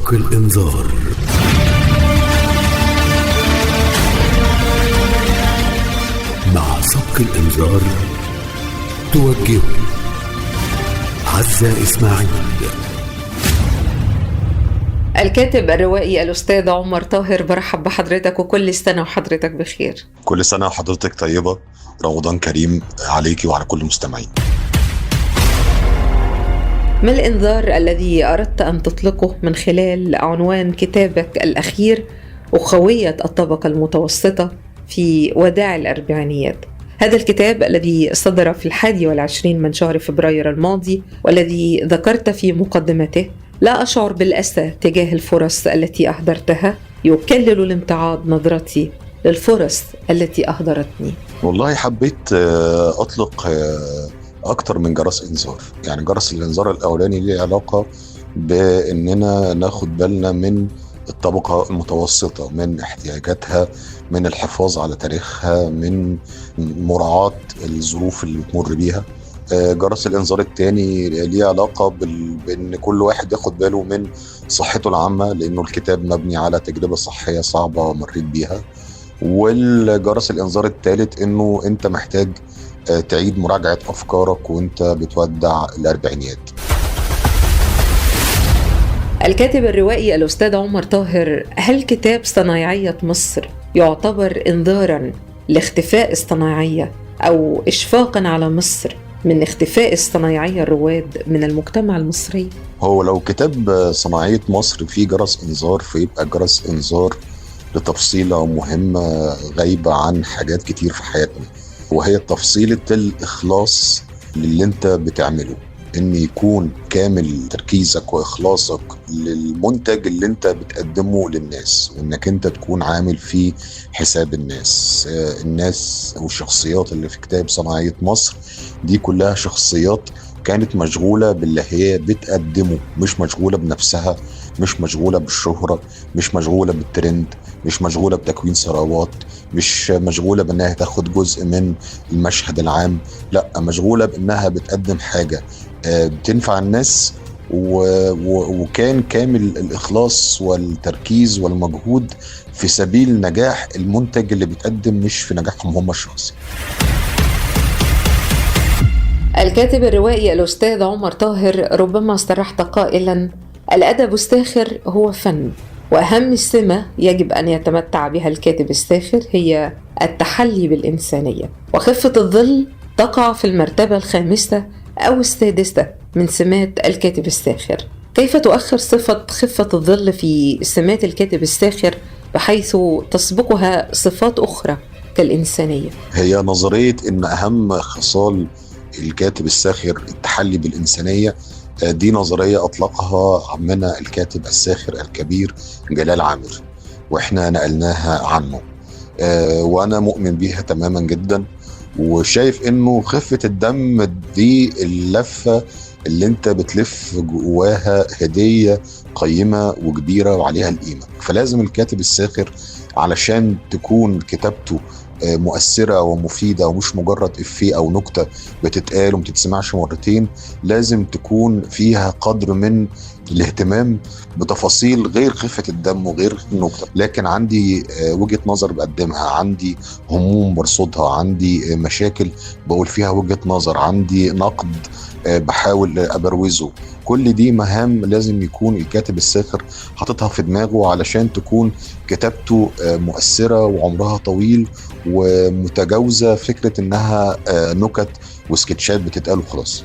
سبق الإنذار. مع سبق الإنذار توجه عزة إسماعيل. الكاتب الروائي الأستاذ عمر طاهر، برحب بحضرتك وكل سنة وحضرتك بخير. كل سنة وحضرتك طيبة، رمضان كريم عليكي وعلى كل المستمعين. ما الإنذار الذي أردت أن تطلقه من خلال عنوان كتابك الأخير أخوية الطبقة المتوسطة في وداع الأربعينيات؟ هذا الكتاب الذي صدر في 21 من شهر فبراير الماضي، والذي ذكرت في مقدمته: لا أشعر بالأسى تجاه الفرص التي أهدرتها، يكلل الامتعاض نظرتي للفرص التي أهدرتني. والله حبيت أطلق أكتر من جرس إنذار. يعني جرس الإنذار الأولاني ليه علاقة بأننا ناخد بالنا من الطبقة المتوسطة، من احتياجاتها، من الحفاظ على تاريخها، من مراعاة الظروف اللي بتمر بيها. جرس الإنذار الثاني ليه علاقة بأن كل واحد ياخد باله من صحته العامة، لأنه الكتاب مبني على تجربة صحية صعبة مريت بيها. والجرس الإنذار الثالث أنه أنت محتاج تعيد مراجعة أفكارك وأنت بتودع الأربعينيات. الكاتب الروائي الأستاذ عمر طاهر، هل كتاب صنايعية مصر يعتبر إنذاراً لاختفاء الصنايعية أو إشفاقاً على مصر من اختفاء الصنايعية الرواد من المجتمع المصري؟ هو لو كتاب صناعية مصر فيه جرس إنذار، فيبقى جرس إنذار لتفصيلة مهمة غايبة عن حاجات كتير في حياتنا، وهي تفصيلة الإخلاص للي انت بتعمله، ان يكون كامل تركيزك واخلاصك للمنتج اللي انت بتقدمه للناس، وانك انت تكون عامل فيه حساب الناس والشخصيات اللي في كتاب صناعية مصر دي كلها شخصيات كانت مشغولة باللي هي بتقدمه، مش مشغولة بنفسها، مش مشغولة بالشهرة، مش مشغولة بالترند، مش مشغولة بتكوين ثروات، مش مشغولة بأنها تاخد جزء من المشهد العام، لا، مشغولة بأنها بتقدم حاجة بتنفع الناس، وكان كامل الإخلاص والتركيز والمجهود في سبيل نجاح المنتج اللي بتقدم، مش في نجاحهم هم الشخصي. الكاتب الروائي الأستاذ عمر طاهر، ربما صرحت قائلا: الأدب الساخر هو فن، وأهم سمة يجب أن يتمتع بها الكاتب الساخر هي التحلي بالإنسانية، وخفة الظل تقع في المرتبة الخامسة أو السادسة من سمات الكاتب الساخر. كيف تؤخر صفة خفة الظل في سمات الكاتب الساخر بحيث تسبقها صفات أخرى كالإنسانية؟ هي نظرية إن أهم خصال الكاتب الساخر التحلي بالإنسانية، دي نظرية أطلقها عمنا الكاتب الساخر الكبير جلال عامر، وإحنا نقلناها عنه، وأنا مؤمن بيها تماما جدا، وشايف إنه خفة الدم دي اللفة اللي أنت بتلف جواها هدية قيمة وكبيرة وعليها القيمة. فلازم الكاتب الساخر علشان تكون كتابته مؤثرة ومفيدة ومش مجرد إفيه أو نكتة بتتقال ومتتسمعش مرتين، لازم تكون فيها قدر من الاهتمام بتفاصيل غير خفة الدم وغير النكتة. لكن عندي وجهة نظر بقدمها، عندي هموم برصدها، عندي مشاكل بقول فيها وجهة نظر، عندي نقد بحاول أبروزه. كل دي مهام لازم يكون الكاتب الساخر حاططها في دماغه علشان تكون كتابته مؤثرة وعمرها طويل ومتجاوزة فكرة إنها نكت وسكتشات بتتقال وخلاص.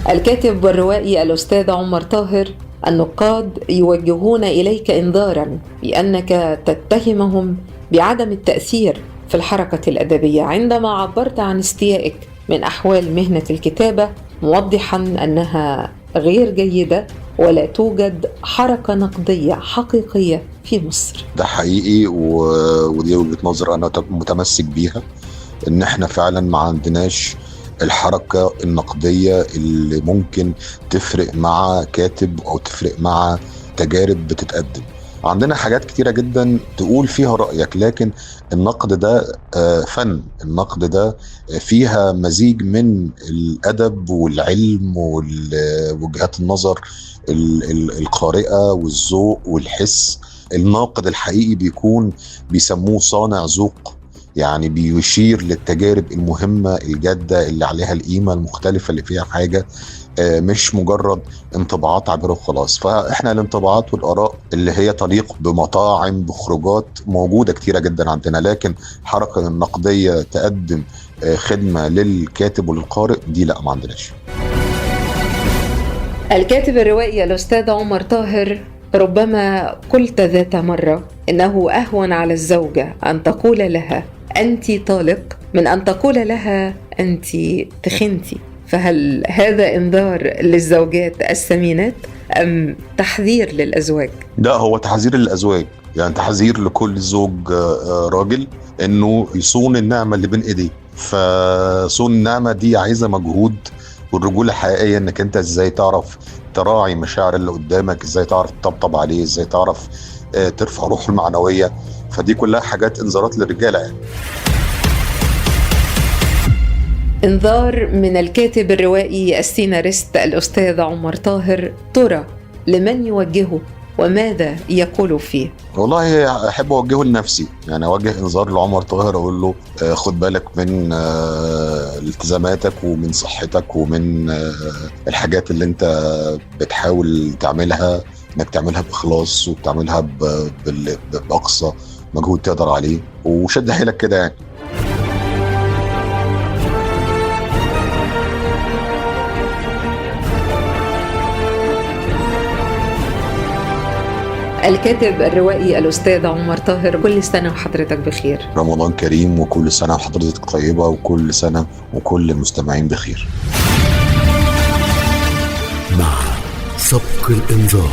الكاتب والروائي الأستاذ عمر طاهر، النقاد يوجهون إليك إنذاراً بأنك تتهمهم بعدم التأثير في الحركة الأدبية عندما عبرت عن استيائك من أحوال مهنة الكتابة، موضحاً أنها غير جيدة ولا توجد حركة نقدية حقيقية في مصر. ده حقيقي، ودي وجهة نظر أنا متمسك بيها، إن إحنا فعلاً ما عندناش الحركة النقدية اللي ممكن تفرق مع كاتب أو تفرق مع تجارب بتتقدم. عندنا حاجات كتيرة جدا تقول فيها رأيك، لكن النقد ده فن. النقد ده فيها مزيج من الأدب والعلم ووجهات النظر القارئة والذوق والحس. الناقد الحقيقي بيكون بيسموه صانع ذوق، يعني بيشير للتجارب المهمة الجادة اللي عليها القيمة المختلفة اللي فيها حاجة، مش مجرد انطباعات عابرة وخلاص. فاحنا الانطباعات والآراء اللي هي تليق بمطاعم بخروجات موجودة كتيرة جدا عندنا، لكن حركة النقدية تقدم خدمة للكاتب وللقارئ دي لا، ما عندناش. الكاتب الروائي الأستاذ عمر طاهر، ربما قلت ذات مرة إنه أهون على الزوجة أن تقول لها أنت طالق من أن تقول لها أنت تخنتي. فهل هذا إنذار للزوجات السمينات أم تحذير للأزواج؟ ده هو تحذير للأزواج، يعني تحذير لكل زوج راجل إنه يصون النعمة اللي بين إيديه. فصون النعمة دي عايزة مجهود، والرجولة الحقيقية إنك أنت إزاي تعرف تراعي مشاعر اللي قدامك، إزاي تعرف تطبطب عليه، إزاي تعرف ترفع روحه المعنوية. فدي كلها حاجات إنذارات للرجالة يعني. إنذار من الكاتب الروائي السيناريست الأستاذ عمر طاهر، ترى لمن يوجهه وماذا يقول فيه؟ والله أحب أوجهه لنفسي، يعني أوجه إنذار لعمر طاهر أقول له خد بالك من التزاماتك ومن صحتك ومن الحاجات اللي أنت بتحاول تعملها، إنك تعملها بإخلاص وبتعملها بأقصى مجهود تقدر عليه، وشد حيلك كده يعني. الكاتب الروائي الأستاذ عمر طاهر، كل سنة وحضرتك بخير. رمضان كريم، وكل سنة وحضرتك طيبة، وكل سنة وكل المستمعين بخير. مع سبق الإنذار.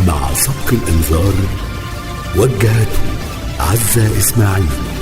مع سبق الإنذار وجهت عزة إسماعيل.